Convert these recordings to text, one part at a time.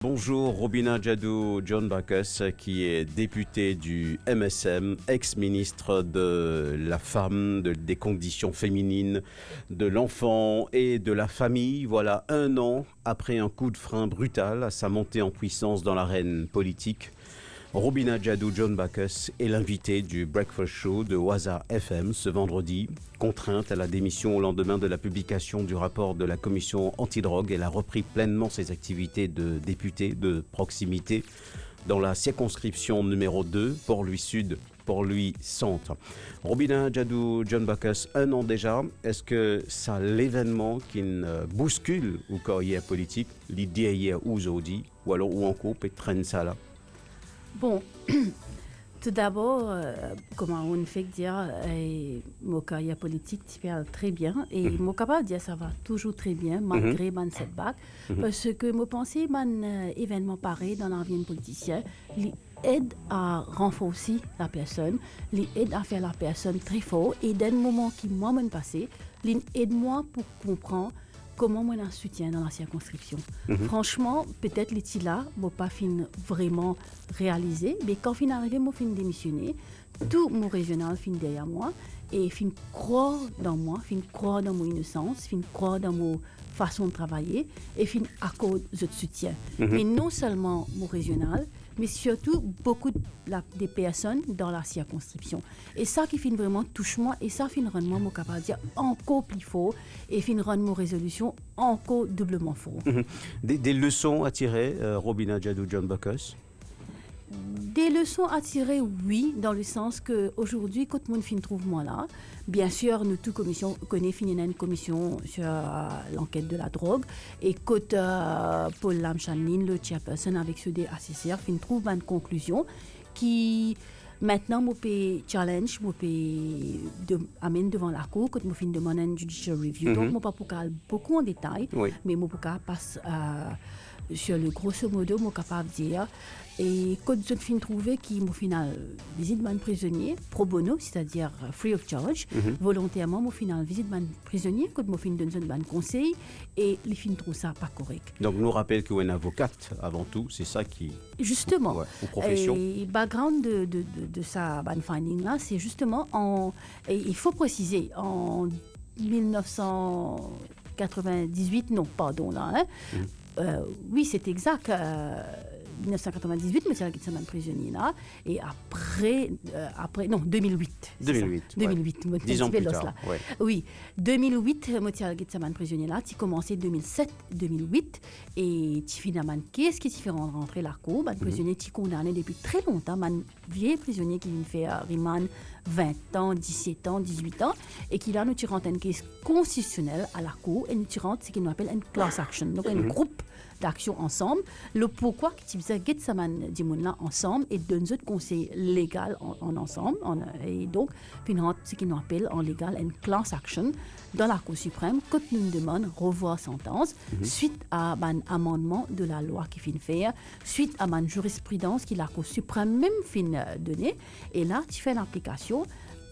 Bonjour Robina Djadou John Bacchus, qui est député du MSM, ex-ministre de la femme, des conditions féminines, de l'enfant et de la famille. Voilà un an après un coup de frein brutal à sa montée en puissance dans l'arène politique. Robina Djadou John Bacchus est l'invité du Breakfast Show de Waza FM ce vendredi. Contrainte à la démission au lendemain de la publication du rapport de la commission antidrogue, elle a repris pleinement ses activités de députée de proximité dans la circonscription numéro 2, Port-Louis Sud, Port-Louis Centre. Robina Djadou John Bacchus, un an déjà, est-ce que ça l'événement qui bouscule ou carrière politique, l'idée hier aujourd'hui, ou alors ou encore peut traîner ça là? Bon, tout d'abord, comment on fait dire, mon carrière politique, tu parles très bien, et mon capable de dire ça va toujours très bien, malgré mon setback, parce que moi pensais mon événement pareil dans la vie politicien, il aide à renforcer la personne, il aide à faire la personne très fort, et d'un moment qui moi m'en passé, il aide moi pour comprendre comment moi un soutien dans la circonscription. Franchement, peut-être les là, moi pas fin vraiment réalisé, mais quand fin arrivé, moi fin démissionner, tout mon régional fin derrière moi et fin croire dans moi, fin croire dans mon innocence, fin croire dans mon façon de travailler et fin accorder de soutien. Mais non seulement mon régional, mais surtout beaucoup des personnes dans la circonscription. Et ça qui fait vraiment touche moi, et ça fait rend moi capable de dire encore plus fort, et fait rend mon résolution encore doublement fort. Des leçons à tirer, Robina Djadou John Bacchus? Des leçons à tirer, oui, dans le sens qu'aujourd'hui, quand mon fin trouve moi là, bien sûr, nous tous commission connaissons une commission sur l'enquête de la drogue, et quand Paul Lamchanlin, le chairperson avec ceux des ACCR, fin trouve une conclusion qui maintenant me peut challenge, me peut amène devant la cour quand me fin demander une judicial review. Donc moi pas pour qu'elle beaucoup en détail, mais moi pour qu'elle passe sur le grosso modo, moi capable de dire. Et quand je fin trouvé qui m'au final visite man prisonnier pro bono, c'est-à-dire free of charge, volontairement m'au final visite man prisonnier quand m'au fin donne un conseil et les fin trouve ça pas correct. Donc nous rappelle que vous êtes une avocate avant tout, c'est ça qui justement ou profession. Et background de sa ban finding là, c'est justement et il faut préciser en 1998 non pardon là oui c'est exact 1998, mais c'est la question d'un prisonnier là. Et après, non, 2008. 2008. 2008. Ouais. 10 ans plus tard. Là. Ouais. Oui, 2008, moi, c'est un prisonnier là. Tu commençais 2007-2008. Et tu finalement, qu'est-ce qui te fait rentrer la cour? Un prisonnier qui est condamné depuis très longtemps. Un vieux prisonnier qui vient faire remand 20 ans, 17 ans, 18 ans. Et qui là, nous tirons une caisse constitutionnelle à la cour. Et nous tirons ce qu'on appelle une class action. Donc, un groupe d'action ensemble. Le pourquoi que tu faisais get saman là ensemble et donne autres conseils légal en ensemble et donc finalement ce qu'on appelle en légal une class action dans la Cour suprême quand nous demande revoir sentence suite à un amendement de la loi qui fin faire suite à une jurisprudence qui la Cour suprême même fin donner et là tu fais l'application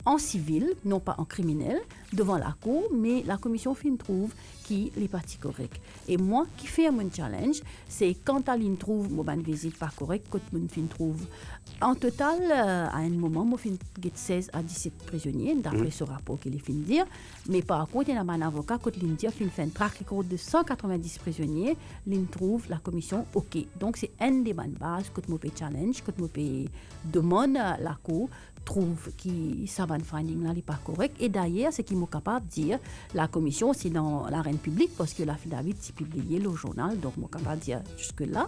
en civil, non pas en criminel, devant la cour, mais la commission fin trouve qui est partie correcte. Et moi, qui fais mon challenge, c'est quand elle trouve mon visite pas correcte, quand mon fin trouve. En total, à un moment, moi fin get 16 à 17 prisonniers, d'après ce rapport qu'il est fin dire. Mais par contre, il y a un avocat, quand il dit qu'il fait un track record de 190 prisonniers, il trouve la commission OK. Donc, c'est un des bonnes bases, quand moi challenge, quand moi demande la cour, trouve que ça va finding là n'est pas correct et d'ailleurs ce qui m'est capable de dire la commission c'est dans l'arène publique parce que l'affidavit c'est publié le journal donc m'est capable de dire jusque là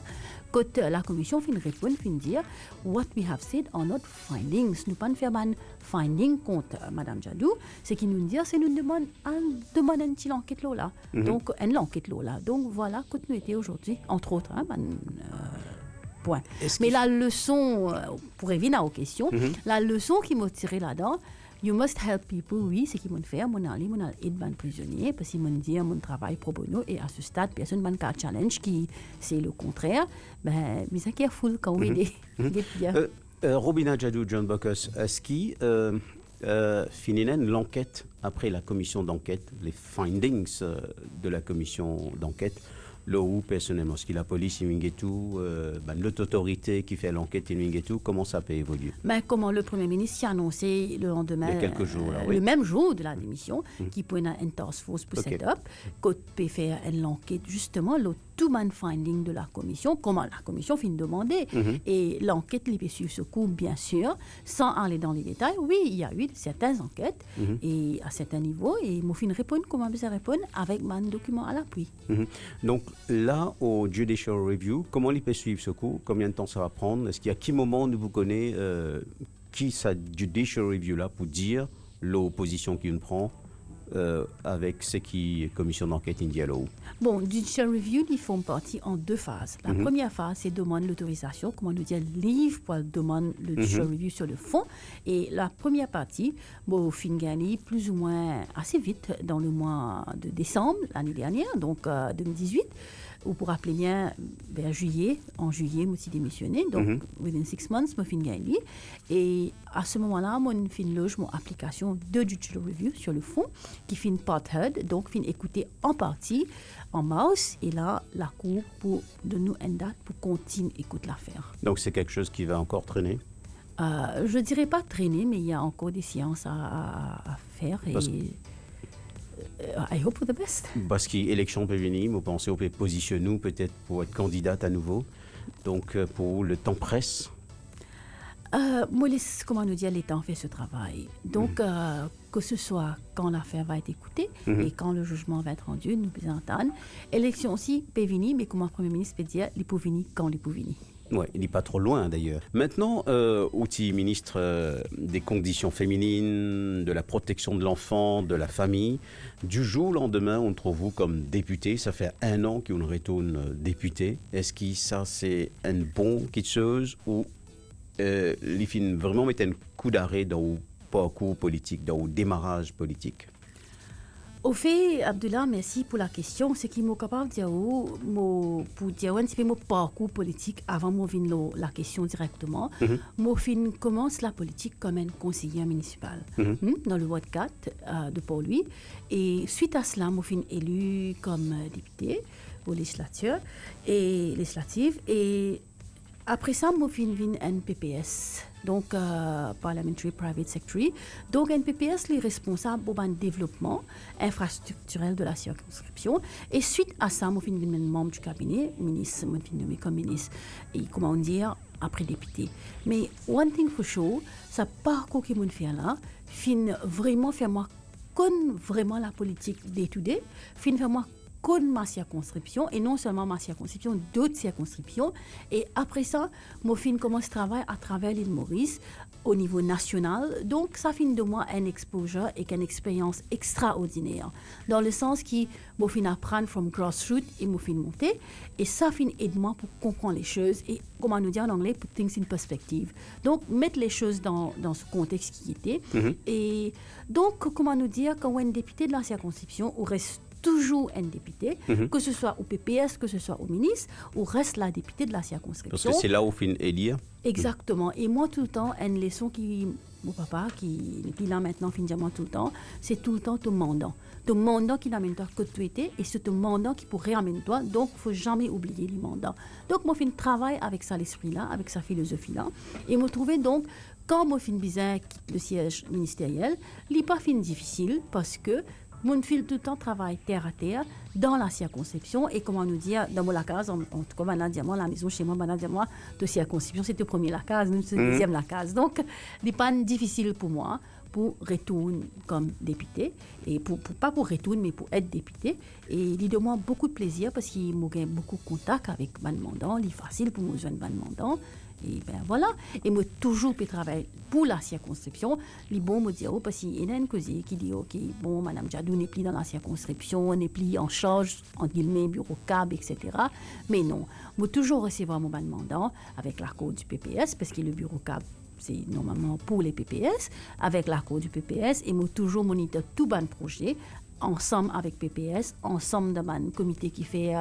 quand la commission fin répondre fin dire what we have said are not findings nous pas faire ban finding contre madame Djadou c'est qui nous dit c'est nous demande une petite enquête là donc une enquête là donc voilà quand nous était aujourd'hui entre autres point. Mais la leçon, pour revenir aux questions, la leçon qui m'a tiré là-dedans, you must help people, oui, c'est qu'ils m'ont fait, mon aide ban prisonnier, parce qu'ils m'ont dit mon travail pro bono, et à ce stade, personne m'a un challenge qui, c'est le contraire, mais c'est careful quand on est Robina Djadou John Bacchus, est-ce qu'il fininen l'enquête après la commission d'enquête, les findings de la commission d'enquête, L'OU, personnellement, ce que la police, et tout, notre autorité qui fait l'enquête, et tout, comment ça peut évoluer? Mais comment le Premier ministre a annoncé le lendemain, il y a quelques jours, là, oui. le même jour de la démission, qui peut une task force pour Ok. set up, qu'on peut faire l'enquête, justement, le two-man finding de la commission, comment la commission finit de demander. Et l'enquête, il peut suivre ce coup, bien sûr, sans aller dans les détails. Oui, il y a eu certaines enquêtes, et à certains niveaux, et il fin répondre comment ça répondre avec un document à l'appui. Donc là, au Judicial Review, comment il peut suivre ce coup? Combien de temps ça va prendre? Est-ce qu'il y a qui moment nous vous connaît qui sa Judicial Review là pour dire l'opposition qu'il prend avec ce qui est commission d'enquête indienne? Bon, Judicial Review, ils font partie en deux phases. La première phase, c'est demande l'autorisation, comment nous dire, livre pour demander le Judicial Review sur le fond. Et la première partie, bon, fin gagné plus ou moins assez vite dans le mois de décembre l'année dernière, donc 2018. Ou pour rappeler bien, en juillet, moi aussi démissionné, donc within 6 months, moi fin gagné. Et à ce moment-là, moi fin loge mon application de Judicial Review sur le fond, qui fin part heard, donc fin écouter en partie, en mouse, et là, la cour pour de nous une date pour continuer écouter l'affaire. Donc c'est quelque chose qui va encore traîner? Je ne dirais pas traîner, mais il y a encore des séances à faire. Et I hope for the best. Parce qu'élection peut venir, vous pensez, on peut positionner nous peut-être pour être candidate à nouveau. Donc pour le temps presse. Moi, comment nous dire, l'État fait ce travail. Donc, que ce soit quand l'affaire va être écoutée et quand le jugement va être rendu, nous pouvons entendre. Élection aussi peut venir, mais comme un Premier ministre peut dire, il peut venir quand il peut venir. Oui, il n'est pas trop loin d'ailleurs. Maintenant, outil ministre des conditions féminines, de la protection de l'enfant, de la famille, du jour au lendemain, on trouve vous comme député. Ça fait 1 an qu'on retourne député. Est-ce que ça, c'est une bonne chose ou il faut vraiment mettre un coup d'arrêt dans le parcours politique, dans le démarrage politique? Au fait, Abdullah, merci pour la question. Ce qui m'a capable de dire, pour dire un petit peu mon parcours politique avant de venir la question directement, moi, je commence la politique comme un conseiller municipal dans le Ward 4 de Port-Louis. Et suite à cela, je suis élu comme député aux législative. Et après ça, je suis un PPS, donc Parliamentary Private Secretary. Donc, un PPS est responsable pour le développement infrastructurel de la circonscription. Et suite à ça, je suis membre du cabinet, ministre, je suis nommé comme ministre, et comment dire, après député. Mais one thing for sure, ça parcours que je fais là, fin vraiment faire moi connaître vraiment la politique day-to-day, fin faire moi connaître ma circonscription, et non seulement ma circonscription, d'autres circonscriptions. Et après ça, moi, fin commence à travailler à travers l'île Maurice au niveau national. Donc, ça fait de moi un exposure et une expérience extraordinaire. Dans le sens qui, moi, fin apprendre from grassroots et moi, fin monter. Et ça fin aide moi pour comprendre les choses et, comment nous dire en anglais, put things in perspective. Donc, mettre les choses dans ce contexte qui était. Et donc, comment nous dire, quand on est député de la circonscription, on reste toujours un député, que ce soit au PPS, que ce soit au ministre, ou reste la députée de la circonscription. Parce que c'est là où fin élire. Exactement. Et moi, tout le temps, une leçon qui, mon papa, qui là maintenant, fin diamant tout le temps, c'est tout le temps ton mandat. Ton mandat qui n'amène toi que tu étais, et c'est ton mandat qui pourrait amener toi. Donc, il ne faut jamais oublier les mandats. Donc, moi, je travaille avec ça, l'esprit-là, avec sa philosophie-là. Et me trouver donc, quand moi, je quitte le siège ministériel, il n'est pas difficile parce que mon fil tout le temps travaille terre à terre dans la circonscription et comment nous dire dans la case en tout cas maintenant la maison chez moi maintenant de circonscription c'était le premier la case nous c'est le deuxième la case donc n'est pas difficile pour moi pour retourner comme député et pas pour retourner mais pour être député et il de moi beaucoup de plaisir parce qu'il m'a gagné beaucoup de contact avec ban mandant il est facile pour me joindre ban mandant. Et ben voilà, et moi toujours peux travailler pour la circonscription. Les bons me disent parce qu'il y a une cause qui dit ok bon Madame Jadou n'est plus dans la circonscription, n'est plus en charge entre guillemets bureau CAB etc. Mais non, moi toujours recevoir mon mandat avec l'accord du PPS parce que le bureau CAB c'est normalement pour les PPS avec l'accord du PPS et moi toujours moniteur tout ban projet ensemble avec PPS, ensemble d'un comité qui fait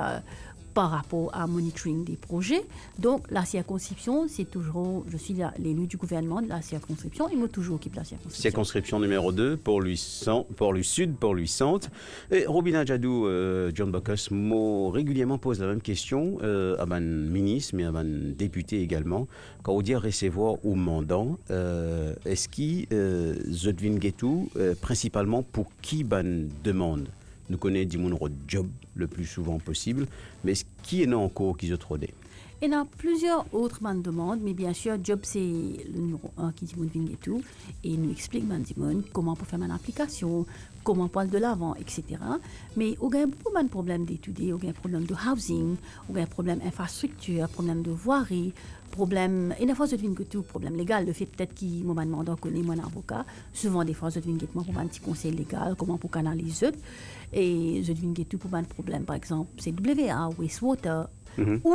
par rapport à monitoring des projets. Donc, la circonscription, c'est toujours, je suis l'élu du gouvernement de la circonscription, il m'a toujours occupé de la circonscription. Circonscription numéro 2, Port-Louis Sud, Port-Louis Centre. Et Robina Djadou, John Baucus, régulièrement pose la même question à un ministre, mais à un député également. Quand on dit recevoir au mandant, est-ce qu'il Zodvin Getou, principalement pour qui ban demande? Nous connaissons du monde job le plus souvent possible, mais qui est encore qui se trouve? Il y a plusieurs autres demandes, mais bien sûr, job c'est le numéro 1 qui dit et tout, et il nous explique comment pour faire une application, comment pour aller de l'avant, etc. Mais il y a beaucoup de problèmes d'étudier, il y a un problème de housing, il y a un problème d'infrastructure, problème de voirie, problème, et des fois je devine que tout, problème légal, le fait peut-être qu'il m'a demandé à connaître mon avocat, souvent des fois je devine que moi pour un petit conseil légal, comment pour canaliser, et je devine que tout pour un problème, par exemple, c'est WA, wastewater, ou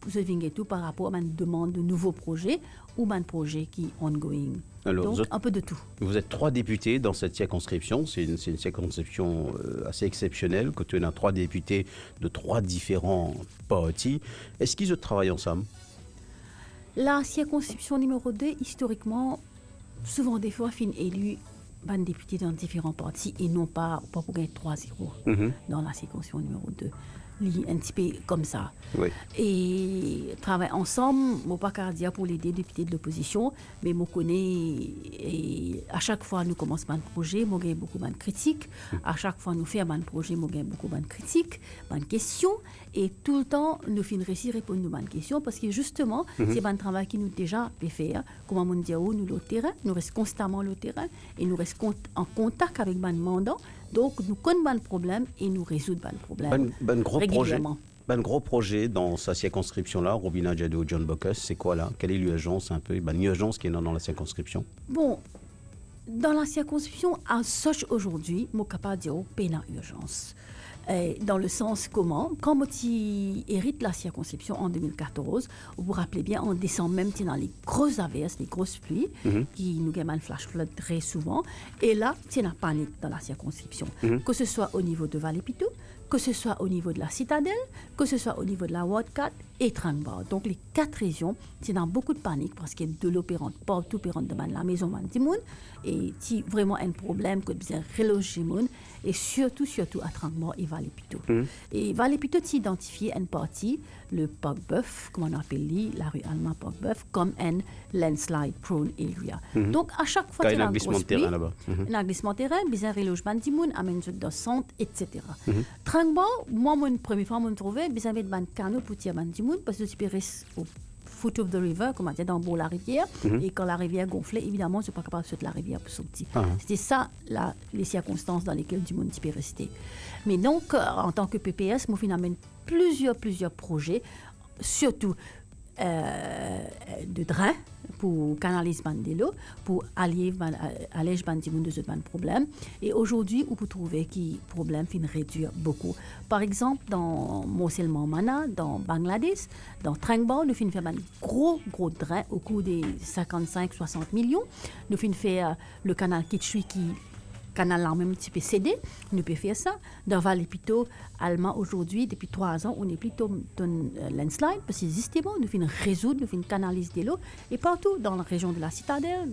je devine tout par rapport à une demande de nouveaux projets ou un projet qui est ongoing. Alors, donc, un peu de tout. Vous êtes 3 députés dans cette circonscription. C'est une circonscription assez exceptionnelle, quand on a 3 députés de 3 différents partis. Est-ce qu'ils travaillent ensemble? La circonscription numéro 2, historiquement, souvent des fois, fin élu un député dans différents partis et non pas pour gagner 3-0 dans la circonscription numéro 2. Un petit peu comme ça. Oui. Et travailler ensemble, je ne pas qu'à dire pour l'aider députés de l'opposition, mais je connais, et à chaque fois nous commençons un projet, je gagne beaucoup de critiques. À chaque fois nous faisons un projet, je gagne beaucoup de critiques, de questions. Et tout le temps, nous finissons réussir à répondre à une question parce que justement, c'est un travail qui nous déjà fait faire. Comme on dit, nous le terrain, nous restons constamment le terrain et nous restons en contact avec les mandants. Donc, nous connaissons le problème et nous résoudons le problème régulièrement. Un gros projet dans sa circonscription-là, Robina Djadou, John Baucus, c'est quoi là? Quelle est l'urgence un peu? L'urgence qui est dans la circonscription? Bon, dans la circonscription, à Soch aujourd'hui, je suis capable de dire qu'il y a une urgence. Dans le sens comment, quand je hérite la circonscription en 2014, vous vous rappelez bien, en décembre même, dans les grosses averses, les grosses pluies, qui nous gagnent un flash flood très souvent, et là, c'est la panique dans la circonscription, que ce soit au niveau de Vallée-Pitou, que ce soit au niveau de la Citadelle, que ce soit au niveau de la Ward 4 et Trangbao. Donc les 4 régions, c'est dans beaucoup de panique parce qu'il y a de l'eau pérante, partout pérante de la maison de monde et si vraiment un problème que bien reloger monde et surtout à Trangbao et Vallée-Pitou. Et Vallée-Pitou s'est identifié une partie, le Pogbeuf, comme on appelle la rue Alma Pogbeuf, comme un landslide prone area. Donc à chaque fois qu'il y a un glissement de terrain là-bas, un glissement de terrain, bien relogement de monde, amène de centre, etc. Trangbao, moi, mon première fois, je me trouvais, bien avec un canot pour tirer du monde parce que tu peux rester au foot of the river, comme on dit, dans la rivière. Et quand la rivière gonflait, évidemment, je ne suis pas capable de sauter la rivière pour sortir. C'était ça, les circonstances dans lesquelles du monde peut rester. Mais donc, en tant que PPS, moi, je amène plusieurs projets, surtout de drain pour canaliser de l'eau, pour alléger de problèmes. Et aujourd'hui, on peut trouver que les problèmes finissent réduire beaucoup. Par exemple, dans Moselman Mana, dans Bangladesh, dans Trangbao, nous finissons faire un gros drain au coût des 55-60 millions. Nous finissons faire le canal Kitchui qui canal là même tu peux céder, nous peut faire ça. Dans Vallée-Pitou, Allemand aujourd'hui, depuis 3 ans, on est plutôt dans landslide parce que justement, nous finissons résoudre, nous finissons canaliser l'eau et partout dans la région de la Citadelle,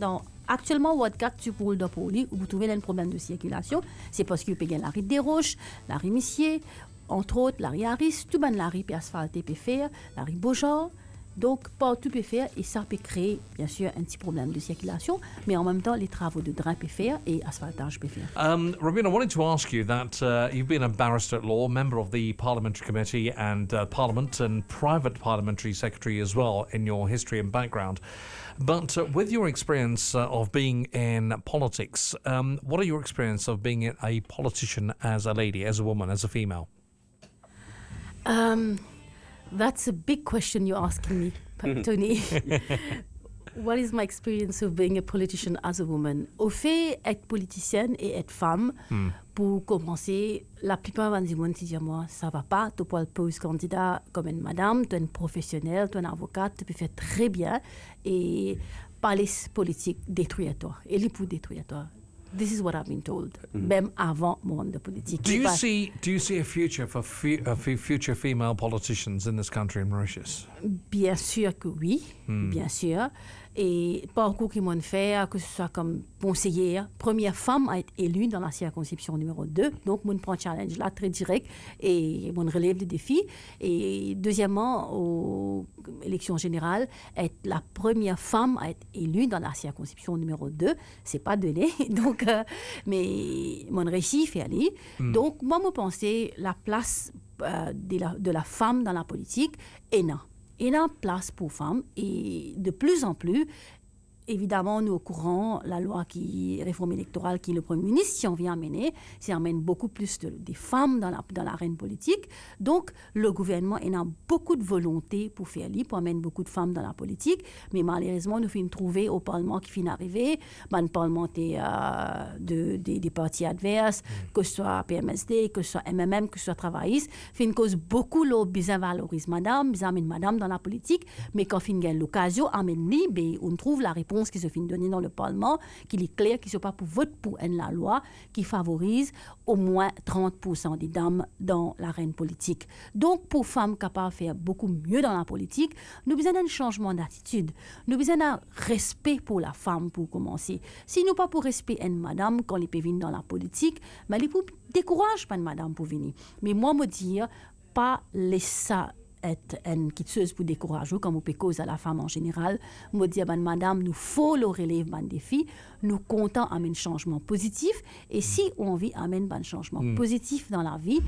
actuellement, Ward 4, tu roules dans Poli, où vous trouvez un problème de circulation, c'est parce que vous payez la rue des Roches, la rue Missier, entre autres, la rue Harris, tout le monde la rue peut asphalter, peut faire, la rue Beaujean. Donc, partout peut faire et ça peut créer, bien sûr, un petit problème de circulation, mais en même temps, les travaux de drain peut faire et asphaltage peut faire. Robina, I wanted to ask you that you've been a barrister at law, member of the Parliamentary Committee and Parliament and private parliamentary secretary as well in your history and background. But with your experience of being in politics, what are your experience of being a politician as a lady, as a woman, as a female? That's a big question you're asking me, Tony. What is my experience of being a politician as a woman? Au fait, être politicienne et être femme, pour commencer, la plupart des gens disent moi, ça va pas, tu peux poser candidat comme une madame, tu es une professionnelle, tu es une avocate, tu peux faire très bien et parler politique détruire toi, et les pour détruire toi. This is what I've been told. Même avant mon monde de politique. Do you see a future for future female politicians in this country, in Mauritius? Bien sûr que oui, bien sûr. Et parcours qu'ils m'ont fait, que ce soit comme conseillère, première femme à être élue dans la circonscription numéro 2. Donc, mon prend challenge là très direct et mon relève le défi. Et deuxièmement, aux élections générales, être la première femme à être élue dans la circonscription numéro 2. C'est pas donné. Donc, mais mon récit fait aller. Donc, moi, je pensais la place de la femme dans la politique est non. Il y a une place pour femmes et de plus en plus, évidemment, nous au courant, la loi réforme électorale qui est le Premier ministre, si on vient amener, ça amène beaucoup plus des femmes dans l'arène politique. Donc, le gouvernement a beaucoup de volonté pour faire libre, pour amener beaucoup de femmes dans la politique. Mais malheureusement, nous finissons trouver au Parlement qui finit d'arriver, le Parlement des partis adverses, que ce soit PMSD, que ce soit MMM, que ce soit travailliste, finit cause beaucoup l'autre besoin valorise madame, besoin amène madame dans la politique, mais quand finit gagne l'occasion, amène libre et on trouve la réponse qui se finit donner dans le Parlement, qui est clair, qui ne soit pas pour vote pour la loi qui favorise au moins 30% des dames dans l'arène politique. Donc, pour femmes capables de faire beaucoup mieux dans la politique, nous avons besoin d'un changement d'attitude. Nous avons besoin d'un respect pour la femme pour commencer. Si nous pas pour respect une madame quand elle peut venir dans la politique, mais elle décourage pas une madame pour venir. Mais moi, me dire, pas laisser ça être une quitteuse pour décourager, comme on peut cause à la femme en général. Me dire, madame, nous faut le relève un défi, nous comptons amener un changement positif, et si on veut amener un changement positif dans la vie,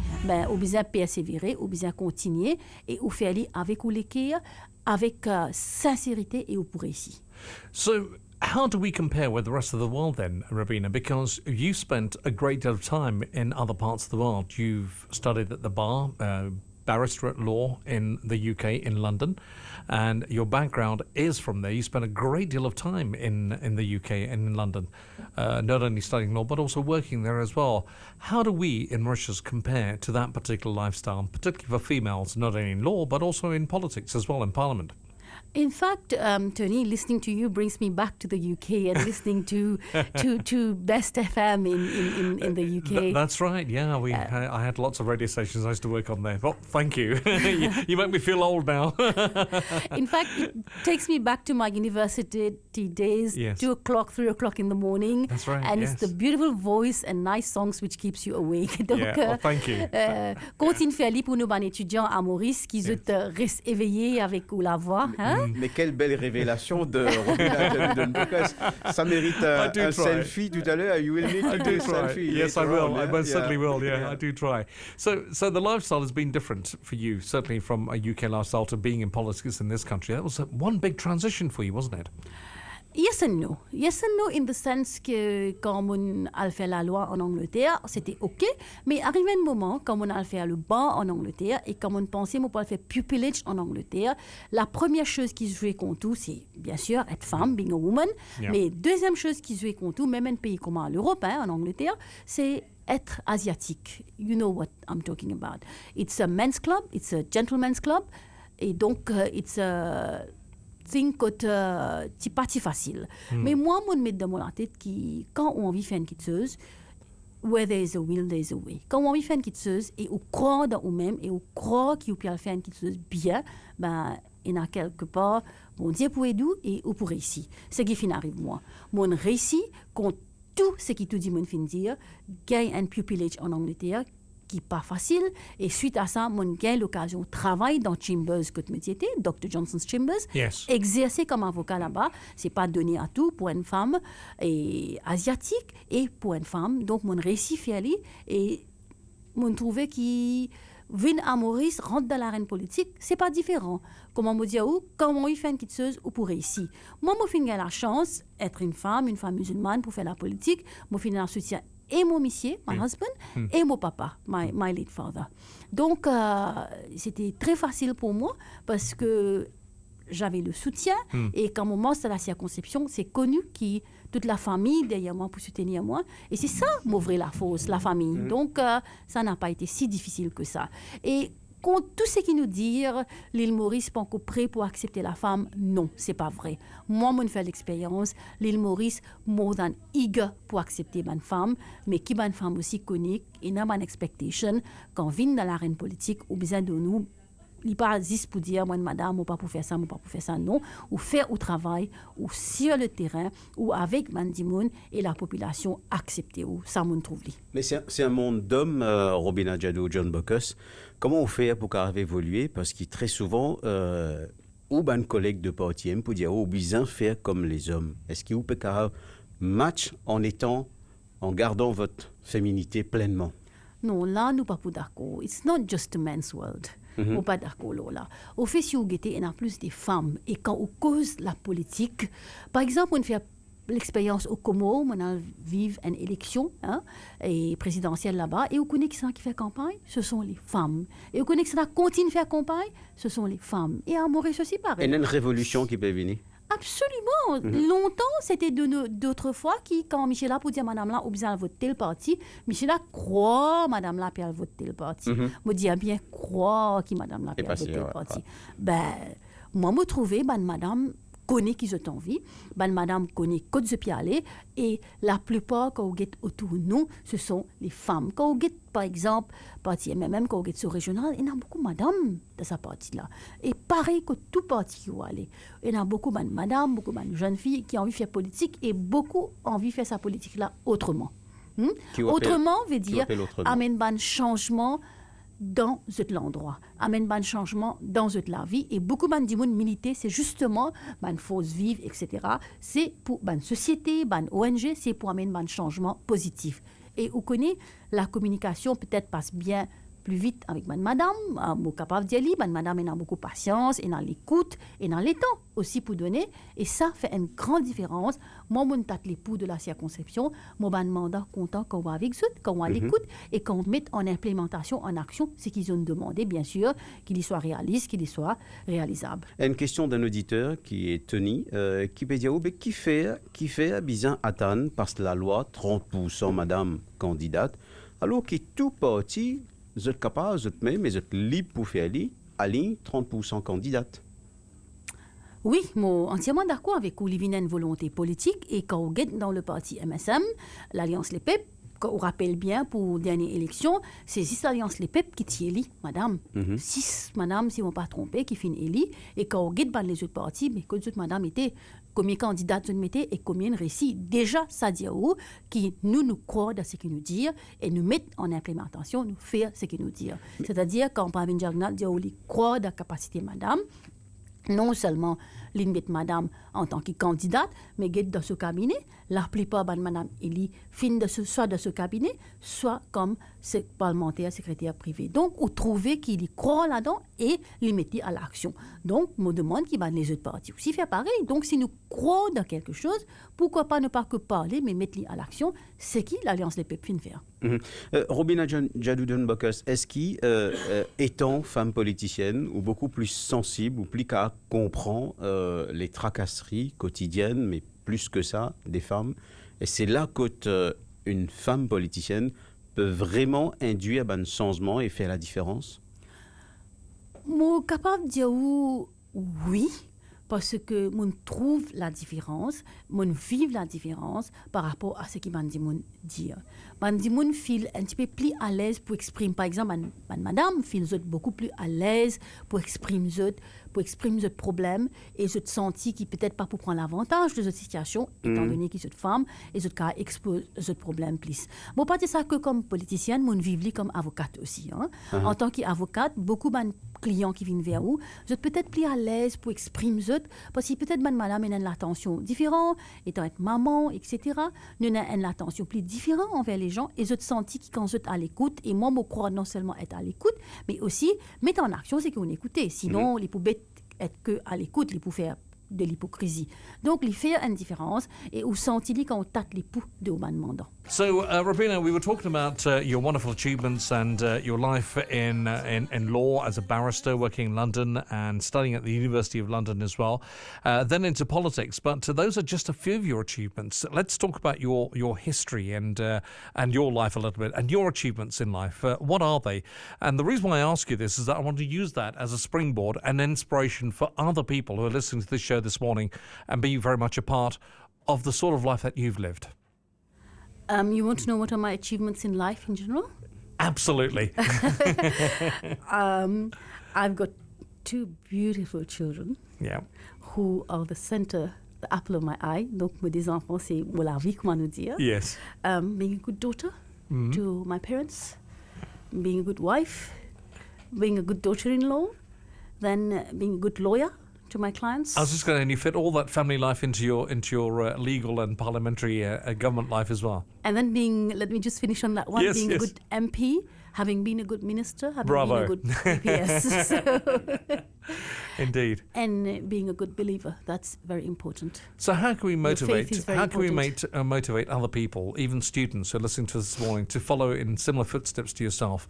on besoin persévérer, on besoin continuer, et on faire avec ou l'équerre, avec sincérité et on pour réussir. So, how do we compare with the rest of the world then, Rabina? Because you spent a great deal of time in other parts of the world. You've studied at the bar, barrister at law in the UK, in London, and your background is from there. You spent a great deal of time in the UK and in London, not only studying law, but also working there as well. How do we in Mauritius compare to that particular lifestyle, particularly for females, not only in law, but also in politics as well, in Parliament? In fact, Tony, listening to you brings me back to the UK and listening to Best FM in the UK. That's right. Yeah, I had lots of radio stations I used to work on there. Well, thank you. You make me feel old now. In fact, it takes me back to my university days. Yes. 2 o'clock, 3 o'clock in the morning. That's right. And yes. It's the beautiful voice and nice songs which keeps you awake. Donc, well, thank you. Continue faire pour nous, étudiants à Maurice, qui restent éveillés avec la voix. Hein? Mais quelle belle révélation de Robina Dunbuckers. Ça mérite un selfie tout à l'heure. You will need to do a selfie. Yes, I will. I most certainly will. Yeah, Yeah. I do try. So the lifestyle has been different for you, certainly from a UK lifestyle to being in politics in this country. That was one big transition for you, wasn't it? Yes and no. Yes and no in the sense que quand on a fait la loi en Angleterre, c'était OK, mais arrivé un moment, quand on a fait le bar en Angleterre et quand on pensait qu'on pouvait faire pupillage en Angleterre, la première chose qui se jouait contre tout, c'est bien sûr être femme, being a woman, Yeah. mais deuxième chose qui se jouait contre tout, même un pays comme l'Europe, en Angleterre, c'est être asiatique. You know what I'm talking about. It's a men's club, it's a gentleman's club, et donc it's a thing que c'est pas si facile. Mais moi, je me mets dans la tête que quand on vit faire une quitteuse, where there is a will, there is a way. Quand on vit faire une quitteuse et on croit dans nous-mêmes et on croit qu'on peut faire une quitteuse bien, il y en a quelque part, mon Dieu pour aider et on pour réussir. Ce qui finit arrive moi. Mon réussi contre tout ce qui tout dit mon fin dire, gagne un pupillage en Angleterre qui n'est pas facile. Et suite à ça, mon gagne l'occasion de travailler dans Chambers, que tu étais, Dr. Johnson's Chambers. Yes. Exercer comme avocat là-bas, c'est pas donné à tout pour une femme et asiatique et pour une femme. Donc, mon réussi fait aller et mon trouvé qui vient à Maurice, rentre dans l'arène politique, c'est pas différent. Comment me dire où, comment il fait une quitteuse ou pour réussir. Moi, je finis la chance d'être une femme musulmane pour faire la politique. Je finis la soutien et mon monsieur, my husband, et mon papa, my late father. Donc, c'était très facile pour moi parce que j'avais le soutien et quand on monte à la circonscription, c'est connu que toute la famille derrière moi pour soutenir moi. Et c'est ça, m'ouvrir la fosse, la famille. Donc, ça n'a pas été si difficile que ça. Et contre tout ce qui nous dit, l'île Maurice n'est pas encore prêt pour accepter la femme. Non, c'est pas vrai. Moi, je fais l'expérience. L'île Maurice, more than eager pour accepter une femme, mais qui est une femme aussi connue, et n'a pas expectation, quand vient dans l'arène politique, ou besoin de nous, il n'est pas juste pour dire, moi, madame, ou pas pour faire ça, ou pas pour faire ça, non. Ou faire au travail, ou sur le terrain, ou avec Mandimoun et la population accepter, ou ça, on trouve. Mais c'est un monde d'hommes, Robina Jadou, John Baucus. Comment on fait pour qu'arriver à évoluer? Parce que très souvent, ou ben collègue de parti pour dire, oh, besoin faire comme les hommes. Est-ce qu'il peut faire match en gardant votre féminité pleinement? Non, là, nous ne sommes pas d'accord. It's not just a man's world. On n'est pas d'accord là. Au fait, si vous guettez, il y a plus de femmes. Et quand on cause la politique, par exemple, on fait l'expérience au Comores, on vive une élection et présidentielle là-bas, et on connaît qui fait campagne, ce sont les femmes. Et on connaît qui continue à faire campagne, ce sont les femmes. Et à Maurice aussi, pareil. Et il y a une révolution qui peut venir. Absolument. Longtemps, c'était d'autres fois qui, quand Michel a pour dire madame là, ou bien elle vote tel parti, Michel a croit madame là, puis elle vote tel parti. Moi, dis bien croire qui madame là, puis elle vote tel parti. Ben, moi, me trouver, ben, madame connaît qui ont envie, ben, madame connaît que je peux aller, et la plupart, quand on est autour de nous, ce sont les femmes. Quand on est, par exemple, parti MMM, quand on est sur régional, il y a beaucoup de madame de sa partie-là. Et pareil que tout parti qui va aller. Il y a beaucoup de madame, beaucoup de jeunes filles qui ont envie de faire politique, et beaucoup ont envie de faire sa politique-là autrement. Autrement veut dire, amène un changement dans cet endroit, amène un changement dans la vie, et beaucoup de monde militer, c'est justement une force vive, etc. C'est pour une société, une ONG, c'est pour amener un changement positif. Et vous connaissez, la communication peut-être passe bien plus vite avec madame, je suis capable d'y aller, madame a beaucoup de patience, et dans l'écoute, et dans les temps aussi pour donner, et ça fait une grande différence. Moi, je suis l'époux de la circonscription, moi, je suis mandat content qu'on va avec eux, qu'on va à l'écoute, et qu'on mette en implémentation, en action, ce qu'ils ont demandé, bien sûr, qu'il soit réaliste, qu'il soit réalisable. Une question d'un auditeur qui est Tony, qui peut dire, qui fait bien attendre, parce que la loi, 30% madame candidate, alors que tout parti, vous êtes capable, vous êtes même, mais vous êtes libre pour faire aller 30% candidate. Oui, je suis entièrement d'accord avec vous. Il y a une volonté politique, et quand on est dans le parti MSM, l'Alliance Les Peuples, quand on rappelle bien pour la dernière élection, c'est 6 Alliance Les Peuples qui tient éli, madame. 6, madame, si on ne pas trompé, qui finit éli. Et quand on est dans les autres partis, mais que les autres madame étaient, combien de candidats nous mettaient et combien de récits. Déjà, ça dit où qui nous croient dans ce qu'ils nous disent et nous mettent en implémentation, nous faire ce qu'ils nous disent. C'est-à-dire, quand on parle de journal, dire où ils croient dans la capacité madame, non seulement l'imite madame en tant que candidate, mais dans ce cabinet, la plupart de madame Elie finissent soit de ce cabinet, soit comme parlementaire, secrétaire privé. Donc, vous trouvez qu'il y croit là-dedans et les mettre à l'action. Donc, je me demande qui va les autres partis aussi faire pareil. Donc, si nous croyons dans quelque chose, pourquoi pas ne pas que parler, mais mettre à l'action, c'est qui l'Alliance des peuples finit faire. Robina Jadou John Baucus, est-ce qu'il, étant femme politicienne, ou beaucoup plus sensible, ou plus qu'à comprendre les tracasseries quotidiennes, mais plus que ça, des femmes, et c'est là qu'une femme politicienne peut vraiment induire un changement et faire la différence? Je suis capable de dire oui, parce que je trouve la différence, je vis la différence par rapport à ce que je dis. Je feel un petit peu plus à l'aise pour exprimer, par exemple, madame feel beaucoup plus à l'aise pour exprimer ce problème, et je senti qui peut-être pas pour prendre l'avantage de cette situation, étant donné qu'ils sont femmes, et je cas expose ce problème plus. Moi, pas dire ça que comme politicienne, je vis comme avocate aussi. En tant qu'avocate, beaucoup de clients qui viennent vers vous, vous êtes peut-être plus à l'aise pour exprimer ça, parce que peut-être madame a une attention différente, étant être maman, etc. Nous avons une attention plus différente envers les gens, et je senti que quand vous êtes à l'écoute, et moi, je crois non seulement être à l'écoute, mais aussi mettre en action ce qu'on écoute. Sinon, les poubelles être que à l'écoute, les pouvez faire de l'hypocrisie. Donc, il fait une différence et où sent-il quand on tâte les poux de Oman Mandant. So, Robina, we were talking about your wonderful achievements and your life in law as a barrister, working in London and studying at the University of London as well, then into politics. But those are just a few of your achievements. Let's talk about your history and your life a little bit and your achievements in life. What are they? And the reason why I ask you this is that I want to use that as a springboard and inspiration for other people who are listening to this show this morning and be very much a part of the sort of life that you've lived. You want to know what are my achievements in life in general? Absolutely. I've got 2 beautiful children Yeah. who are the center, the apple of my eye. Donc, mes enfants, c'est la vie, comment nous dire. Yes. Being a good daughter to my parents, being a good wife, being a good daughter-in-law, then being a good lawyer to my clients. I was just going to, and you fit all that family life into your legal and parliamentary government life as well. And then let me just finish on that one, Yes, being yes. a good MP, having been a good minister, having Bravo. been a good DPS, Indeed. and being a good believer. That's very important. So how can we motivate? faith is very How can we important. motivate other people, even students who are listening to us this morning, to follow in similar footsteps to yourself,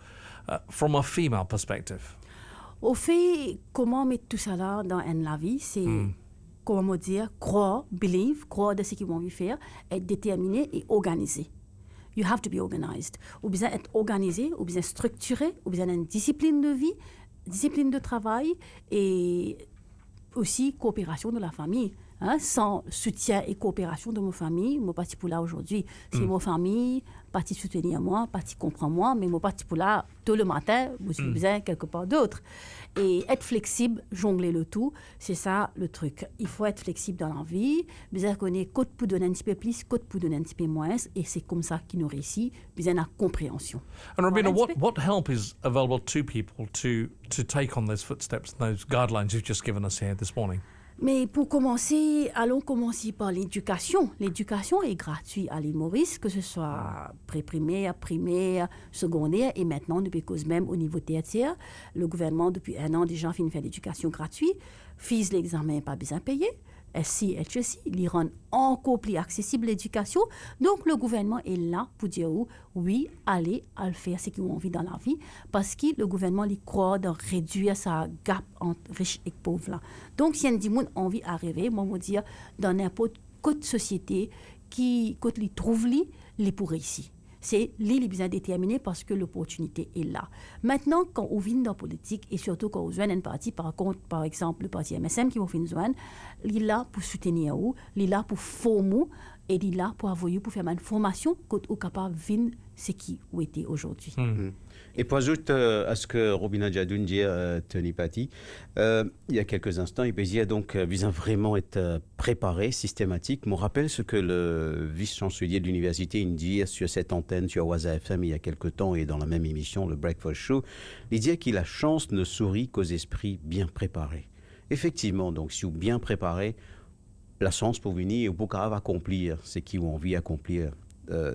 from a female perspective? Au fait, comment mettre tout ça là dans la vie, c'est comment dire, croire, believe, croire de ce qu'ils vont faire, être déterminé et organisé. You have to be organized. Ou bien être organisé, ou bien structuré, ou bien une discipline de vie, discipline de travail et aussi coopération de la famille. Hein, sans soutien et coopération de ma famille, mon parti pour là aujourd'hui, c'est ma famille, parti soutenir moi, parti comprendre moi, mais mon parti pour là, tôt le matin, je suis besoin quelque part d'autre. Et être flexible, jongler le tout, c'est ça le truc. Il faut être flexible dans la vie, besoin connaître côte pour donner un petit peu plus, côte pour donner un petit peu moins, et c'est comme ça qu'il nous réussit, besoin de la compréhension. And Robina, Voilà un petit peu. what help is available to people to take on those footsteps, those guidelines you've just given us here this morning? Mais pour commencer, allons commencer par l'éducation. L'éducation est gratuite à l'île Maurice, que ce soit pré-primaire, primaire, secondaire et maintenant, depuis cause même au niveau tertiaire. Le gouvernement, depuis 1 an, déjà, fait faire l'éducation gratuite. Fils l'examen, pas besoin de payer. SC, HSC, ils rendent encore plus accessible l'éducation. Donc, le gouvernement est là pour dire oui, allez à le faire ce qu'ils ont envie dans la vie, parce que le gouvernement il croit dans réduire sa gap entre riches et pauvres. Là. Donc, si un dit monde a envie d'arriver, moi, je veux dire, dans n'importe quelle société qui, quand ils trouvent les pour réussir. C'est l'île bien déterminée parce que l'opportunité est là. Maintenant, quand on vient dans la politique, et surtout quand on joint un parti, par exemple le parti MSM qui va faire une zone, il est là pour soutenir vous, il est là pour former, et il est là pour avoir pour faire une formation quand on est capable de vivre ce qui vous était aujourd'hui. Et pour ajouter à ce que Robina Djadoun dit, Tony Patti, il y a quelques instants, il disait donc besoin vraiment être préparé, systématique. Je me rappelle ce que le vice-chancelier de l'université dit sur cette antenne, sur Waza FM, il y a quelques temps, et dans la même émission, le Breakfast Show, il disait que la chance ne sourit qu'aux esprits bien préparés. Effectivement, donc, si vous êtes bien préparé, la chance pour venir et pour accomplir ce qu'ils ont envie d'accomplir.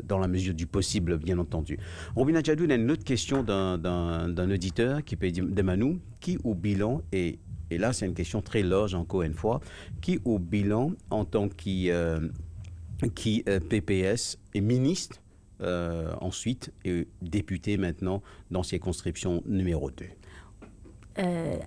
Dans la mesure du possible, bien entendu. Robina Djadoun a une autre question d'un auditeur qui peut dire de Manou, qui au bilan, et là c'est une question très large encore une fois, qui au bilan en tant qui PPS est ministre, ensuite et député maintenant dans circonscription numéro 2.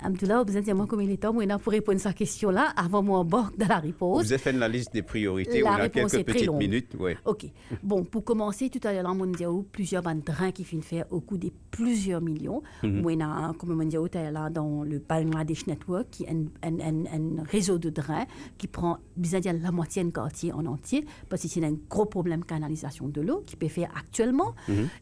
Abdullah, vous êtes moi comme il est temps, moi, pour répondre à cette question-là, avant moi, embarque dans la réponse. Vous avez fait la liste des priorités, La on a réponse quelques est très petites longue. minutes. Ouais. OK. Bon, pour commencer, tout à l'heure, on dit plusieurs drains qui finissent faire au coût de plusieurs millions. Moi, on a, comme on dit, là, dans le Bangladesh Network, qui est un réseau de drains qui prend, bien dire, la moitié d'un quartier en entier, parce que c'est un gros problème de canalisation de l'eau qui peut faire actuellement.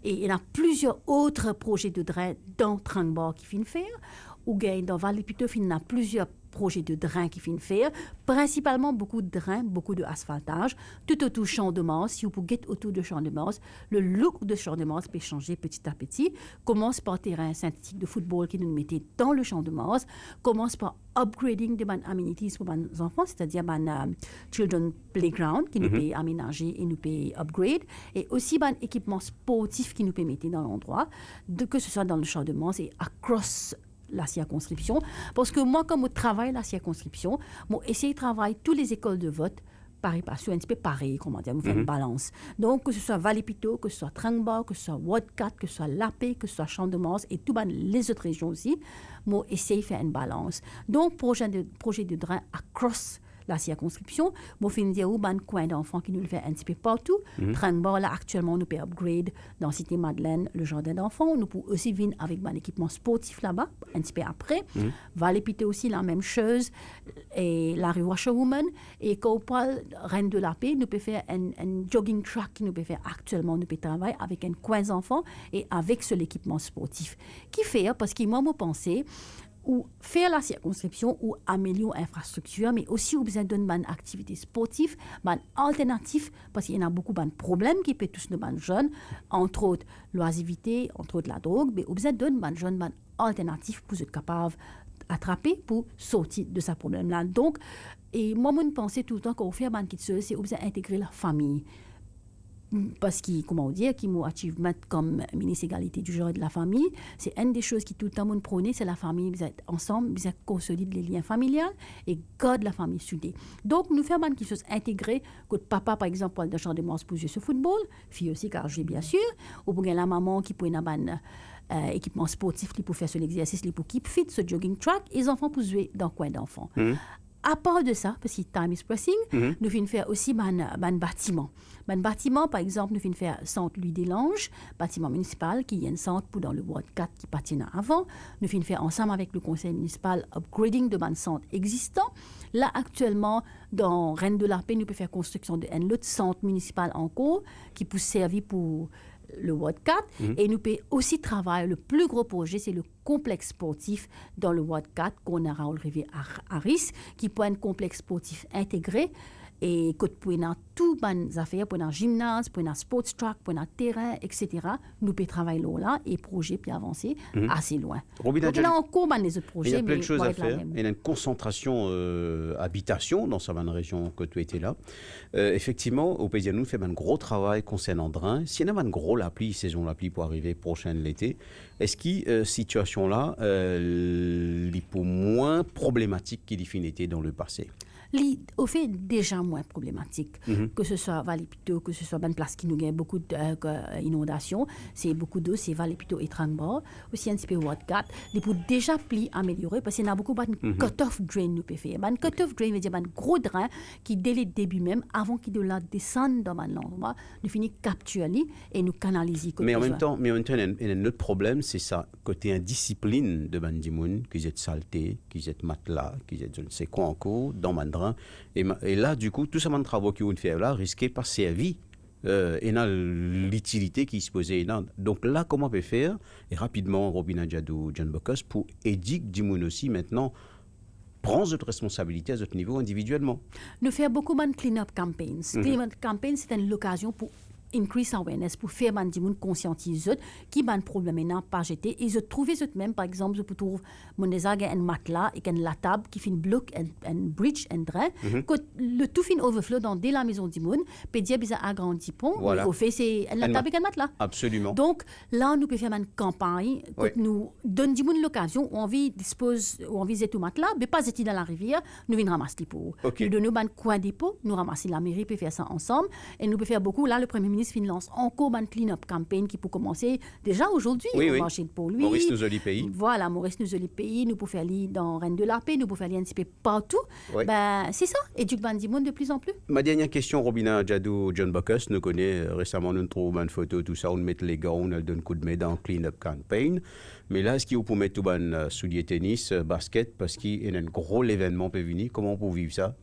Et il y a plusieurs autres projets de drains dans Trangbar qui finissent faire. Ou dans Vallée-Pitouf, il y a plusieurs projets de drains qui finissent faire, principalement beaucoup de drains, beaucoup de asphaltage, tout autour du champ de Mars. Si vous pouvez autour du champ de Mars, le look de champ de Mars peut changer petit à petit. Commence par terrain synthétique de football qui nous mettait dans le champ de Mars, commence par upgrading des amenities pour les enfants, c'est-à-dire children playground qui nous peut aménager et nous peut upgrade, et aussi équipement sportif qui nous peut mettre dans l'endroit, que ce soit dans le champ de Mars et across la circonscription. Parce que moi, comme je travaille la circonscription, moi, essayer de travailler toutes les écoles de vote pareil, un petit peu pareil, comment dire, nous faire une balance. Donc, que ce soit Valley-Pito, que ce soit Trangba, que ce soit Ward 4, que ce soit Lapé, que ce soit Champ-de-Mars et toutes les autres régions aussi, moi, essayer de faire une balance. Donc, projet de drain across la circonscription, moi, je dire où un coin d'enfants qui nous le fait un petit peu partout. Trangba, là, actuellement, nous peut upgrade dans Cité Madeleine le jardin d'enfants. Nous pouvons aussi venir avec un équipement sportif là-bas, un petit peu après. Valley-Pito aussi, la même chose. Et la rue Washerwoman. Et quand on parle Reine de la Paix, nous pouvons faire un jogging track qui nous peut faire actuellement, nous pouvons travailler avec un coin d'enfants et avec l'équipement sportif. Qui fait, parce que moi, je pensais, ou faire la circonscription ou améliorer l'infrastructure, mais aussi au besoin d'une bonne activité sportive, une alternative, parce qu'il y en a beaucoup de problèmes qui peuvent toucher nos jeunes, entre autres l'oisivité, entre autres la drogue, mais au besoin d'une bonne jeune alternative pour être capable d'attraper, pour sortir de ce problème-là. Donc, et moi, je pensais tout le temps qu'on fait un petit c'est au besoin d'intégrer la famille. Parce que, comment dire, qui m'a achievement comme ministre égalité du genre et de la famille, c'est une des choses qui tout le temps me prône, c'est la famille, vous êtes ensemble, vous êtes consolide les liens familiaux et garde la famille soudée. Donc, nous faisons quelque chose intégré, que papa, par exemple, pour le Champ-de-Mars pour jouer ce football, fille aussi, car j'ai bien sûr, ou pour la maman qui peut avoir un équipement sportif, qui peut faire son exercice, qui peut keep fit, ce jogging track, et les enfants peuvent jouer dans le coin d'enfants. À part de ça, parce que time is pressing, nous venons faire aussi un bâtiment. Un bâtiment, par exemple, nous venons faire centre Louis Deslanges, bâtiment municipal qui est un centre pour dans le Ward 4 qui patinait avant. Nous venons faire ensemble avec le conseil municipal upgrading de un centre existant. Là, actuellement, dans Reine de la Paix, nous pouvons faire construction d'un autre centre municipal en cours qui peut servir pour le Ward 4. Et nous pouvons aussi travailler. Le plus gros projet, c'est le complexe sportif dans le Ward 4 qu'on aura arrivé à Harris, qui peut être un complexe sportif intégré. Et que pour toutes les affaires, pour un gymnase, pour un sports track, pour un terrain, etc., nous pouvons travailler là et projet puis avancer assez loin. Donc là encore, les autres projets. Il y a plein de choses à faire. Il y a une concentration habitation dans certaines régions que tu étais là. Effectivement, au Pays de nous fait un gros travail concernant Drain. S'il y a un gros saison l'appli pour arriver prochaine l'été, est-ce que situation-là est pour moins problématique qu'il était dans le passé? Au fait déjà moins problématique, que ce soit Valley-Pito, que ce soit une place qui nous gagne beaucoup d'inondations, c'est beaucoup d'eau, c'est Valley-Pito et Trangba, aussi un petit peu Ward 4, les pour déjà pli améliorer parce qu'il y a beaucoup de cut-off drain nous peut faire. Un cut-off drain veut dire un gros drain qui dès le début même, avant qu'il de la descende dans l'endroit, nous finit capturer et nous canaliser. Mais en même temps, il y a un autre problème, c'est ça, côté indiscipline de Bandimoun, qu'ils aient saleté, qu'ils aient matelas, qu'ils aient je ne sais quoi encore, dans Mandrin. Et là, du coup, tout ça, les travaux qu'ils vont faire là, risquaient de pas servir et dans l'utilité qui se posait. Donc là, comment on peut faire? Et rapidement, Robin Adjadou, John Bockus, pour édiquer Dimoun aussi maintenant, prendre cette responsabilité à ce niveau individuellement. Nous faisons beaucoup de clean-up campaigns. Clean-up campaigns, c'est une occasion pour increase awareness pour faire des gens conscientiser qui ont un problème maintenant pas jeté et je trouve même par exemple je peux trouver mon un matelas et la table qui fait un bloc un bridge un drain que le tout fin overflow dans dès la maison du monde peut dire bisa agrandi pont au fait c'est la table et un matelas absolument donc là nous pouvons faire une campagne que nous donne du monde l'occasion où on vit dispose où on visite tout matelas mais pas jeter dans la rivière nous venons ramasser les pots nous donnons un coin dépôt nous ramasser la mairie peut faire ça ensemble et nous pouvons faire beaucoup là le premier ministre lance encore une clean-up campaign qui peut commencer déjà aujourd'hui au marché pour lui. Maurice nous joli pays. Voilà, Maurice nous joli pays. Nous pouvons faire aller dans Reine de la Paix, nous pouvons faire aller un petit peu partout. Ben, c'est ça, éduque Bandimoun de plus en plus. Ma dernière question, Robina Adjadou, John Bockus nous connaît récemment, nous trouvons une photo, tout ça, on met les gars, on donne un coup de main dans clean-up campaign. Mais là, est-ce qu'il faut mettre tout un soulier tennis, basket, parce qu'il y a un gros événement peut venir, comment on peut vivre ça?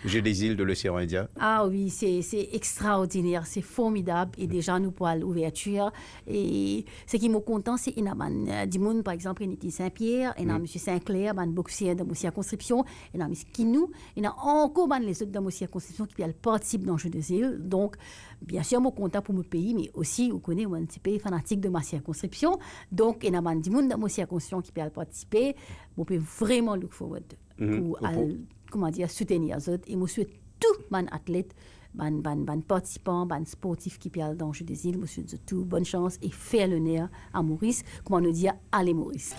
J'ai des îles de l'océan Indien. Ah oui, c'est extraordinaire, c'est formidable. Et déjà, nous pour l'ouverture. Et ce qui me content, c'est qu'il y a du monde, par exemple, il y a Saint-Pierre, il y a M. Sinclair, un boxeur de ma circonscription, il y a M. Kinou, il y a encore les autres de ma circonscription qui participent dans le jeu des îles. Donc, bien sûr, je suis content pour mon pays, mais aussi, vous connaissez, je suis un petit peu fanatique de ma circonscription. Donc, il y a du monde de ma circonscription qui peut participer. Je peux vraiment look forward pour comment dire, soutenir les autres. Et je souhaite tout mon athlète ban participants, ban sportifs qui parlent dans le jeu des îles, monsieur de tout, bonne chance et faire l'honneur à Maurice, comment on dit, allez Maurice.